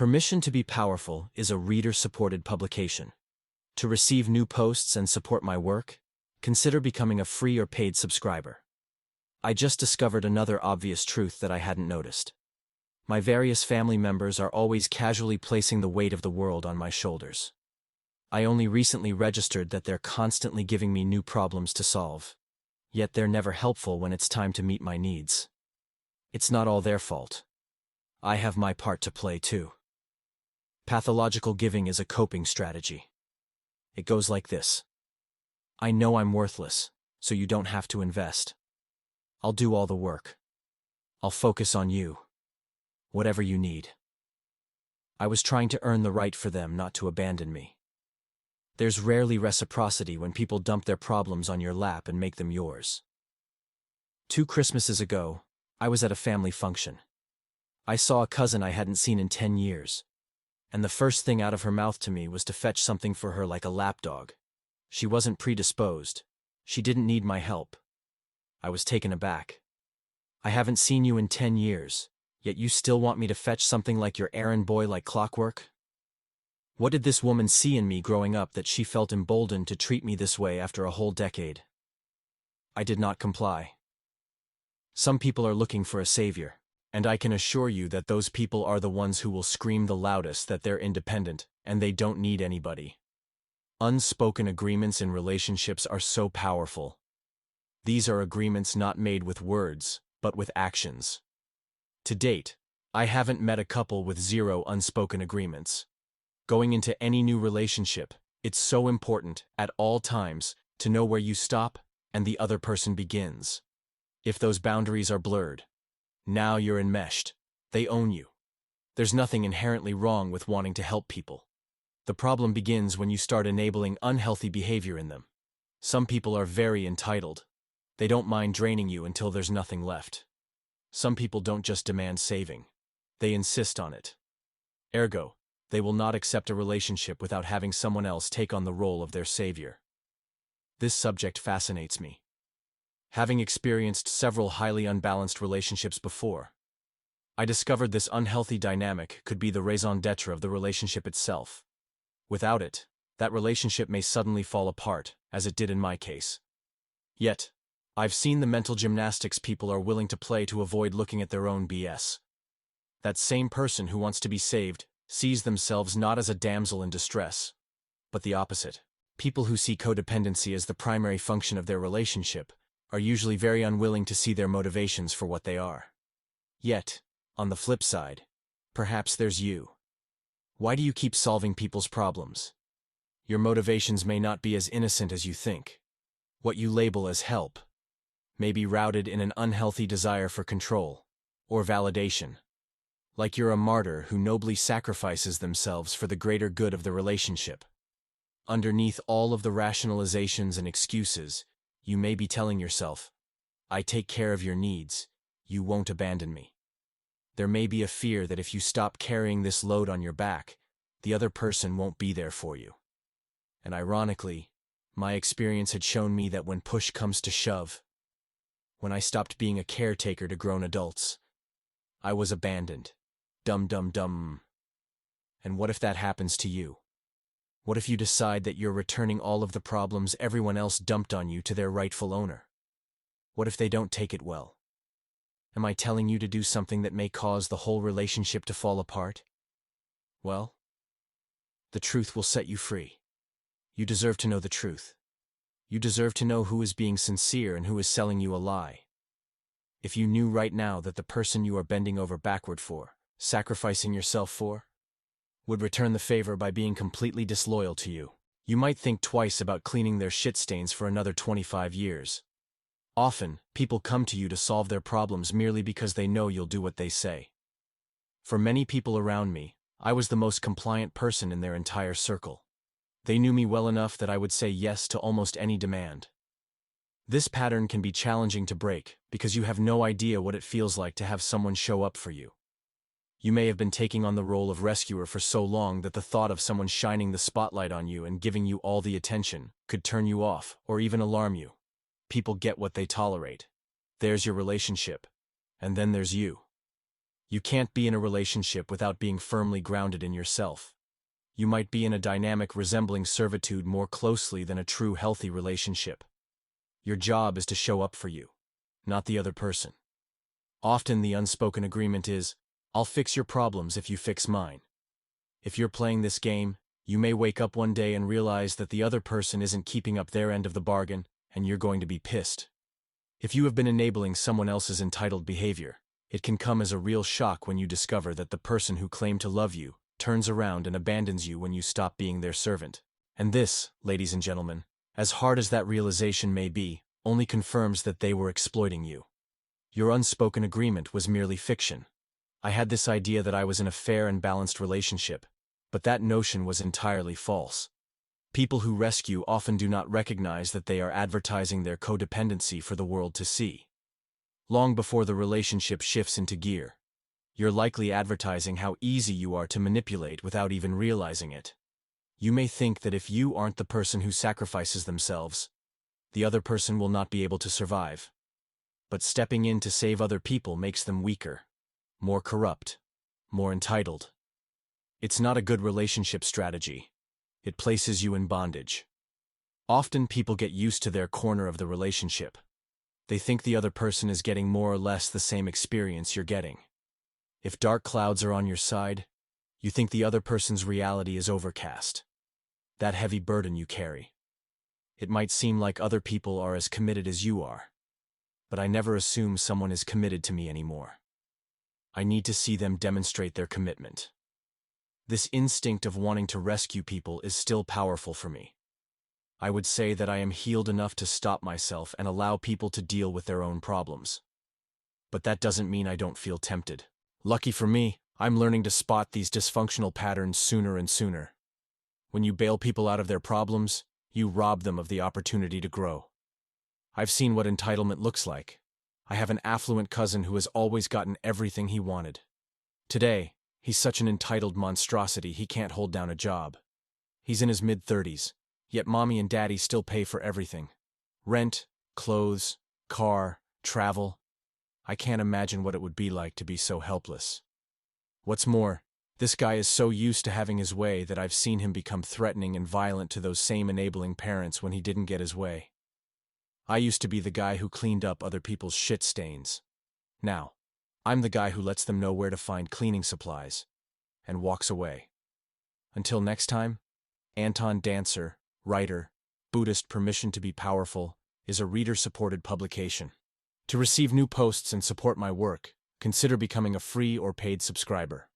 Permission to be Powerful is a reader-supported publication. To receive new posts and support my work, consider becoming a free or paid subscriber. I just discovered another obvious truth that I hadn't noticed. My various family members are always casually placing the weight of the world on my shoulders. I only recently registered that they're constantly giving me new problems to solve. Yet they're never helpful when it's time to meet my needs. It's not all their fault. I have my part to play too. Pathological giving is a coping strategy. It goes like this. I know I'm worthless, so you don't have to invest. I'll do all the work. I'll focus on you. Whatever you need. I was trying to earn the right for them not to abandon me. There's rarely reciprocity when people dump their problems on your lap and make them yours. 2 Christmases ago, I was at a family function. I saw a cousin I hadn't seen in 10 years, and the first thing out of her mouth to me was to fetch something for her like a lapdog. She wasn't predisposed. She didn't need my help. I was taken aback. I haven't seen you in 10 years, yet you still want me to fetch something like your errand boy like clockwork? What did this woman see in me growing up that she felt emboldened to treat me this way after a whole decade? I did not comply. Some people are looking for a savior, and I can assure you that those people are the ones who will scream the loudest that they're independent and they don't need anybody. Unspoken agreements in relationships are so powerful. These are agreements not made with words, but with actions. To date, I haven't met a couple with 0 unspoken agreements. Going into any new relationship, it's so important, at all times, to know where you stop and the other person begins. If those boundaries are blurred, now you're enmeshed. They own you. There's nothing inherently wrong with wanting to help people. The problem begins when you start enabling unhealthy behavior in them. Some people are very entitled. They don't mind draining you until there's nothing left. Some people don't just demand saving. They insist on it. Ergo, they will not accept a relationship without having someone else take on the role of their savior. This subject fascinates me. Having experienced several highly unbalanced relationships before, I discovered this unhealthy dynamic could be the raison d'etre of the relationship itself. Without it, that relationship may suddenly fall apart, as it did in my case. Yet, I've seen the mental gymnastics people are willing to play to avoid looking at their own BS. That same person who wants to be saved sees themselves not as a damsel in distress, but the opposite. People who see codependency as the primary function of their relationship are usually very unwilling to see their motivations for what they are. Yet, on the flip side, perhaps there's you. Why do you keep solving people's problems? Your motivations may not be as innocent as you think. What you label as help may be routed in an unhealthy desire for control or validation. Like you're a martyr who nobly sacrifices themselves for the greater good of the relationship. Underneath all of the rationalizations and excuses, you may be telling yourself, I take care of your needs, you won't abandon me. There may be a fear that if you stop carrying this load on your back, the other person won't be there for you. And ironically, my experience had shown me that when push comes to shove, when I stopped being a caretaker to grown adults, I was abandoned. Dum. And what if that happens to you? What if you decide that you're returning all of the problems everyone else dumped on you to their rightful owner? What if they don't take it well? Am I telling you to do something that may cause the whole relationship to fall apart? Well, the truth will set you free. You deserve to know the truth. You deserve to know who is being sincere and who is selling you a lie. If you knew right now that the person you are bending over backward for, sacrificing yourself for, would return the favor by being completely disloyal to you, you might think twice about cleaning their shit stains for another 25 years. Often, people come to you to solve their problems merely because they know you'll do what they say. For many people around me, I was the most compliant person in their entire circle. They knew me well enough that I would say yes to almost any demand. This pattern can be challenging to break because you have no idea what it feels like to have someone show up for you. You may have been taking on the role of rescuer for so long that the thought of someone shining the spotlight on you and giving you all the attention could turn you off or even alarm you. People get what they tolerate. There's your relationship. And then there's you. You can't be in a relationship without being firmly grounded in yourself. You might be in a dynamic resembling servitude more closely than a true healthy relationship. Your job is to show up for you, not the other person. Often the unspoken agreement is, I'll fix your problems if you fix mine. If you're playing this game, you may wake up one day and realize that the other person isn't keeping up their end of the bargain, and you're going to be pissed. If you have been enabling someone else's entitled behavior, it can come as a real shock when you discover that the person who claimed to love you turns around and abandons you when you stop being their servant. And this, ladies and gentlemen, as hard as that realization may be, only confirms that they were exploiting you. Your unspoken agreement was merely fiction. I had this idea that I was in a fair and balanced relationship, but that notion was entirely false. People who rescue often do not recognize that they are advertising their codependency for the world to see. Long before the relationship shifts into gear, you're likely advertising how easy you are to manipulate without even realizing it. You may think that if you aren't the person who sacrifices themselves, the other person will not be able to survive. But stepping in to save other people makes them weaker, more corrupt, more entitled. It's not a good relationship strategy. It places you in bondage. Often people get used to their corner of the relationship. They think the other person is getting more or less the same experience you're getting. If dark clouds are on your side, you think the other person's reality is overcast. That heavy burden you carry. It might seem like other people are as committed as you are, but I never assume someone is committed to me anymore. I need to see them demonstrate their commitment. This instinct of wanting to rescue people is still powerful for me. I would say that I am healed enough to stop myself and allow people to deal with their own problems. But that doesn't mean I don't feel tempted. Lucky for me, I'm learning to spot these dysfunctional patterns sooner and sooner. When you bail people out of their problems, you rob them of the opportunity to grow. I've seen what entitlement looks like. I have an affluent cousin who has always gotten everything he wanted. Today, he's such an entitled monstrosity he can't hold down a job. He's in his mid-30s, yet mommy and daddy still pay for everything. Rent, clothes, car, travel. I can't imagine what it would be like to be so helpless. What's more, this guy is so used to having his way that I've seen him become threatening and violent to those same enabling parents when he didn't get his way. I used to be the guy who cleaned up other people's shit stains. Now, I'm the guy who lets them know where to find cleaning supplies, and walks away. Until next time, Anton Dancer, writer, Buddhist Permission to be Powerful, is a reader-supported publication. To receive new posts and support my work, consider becoming a free or paid subscriber.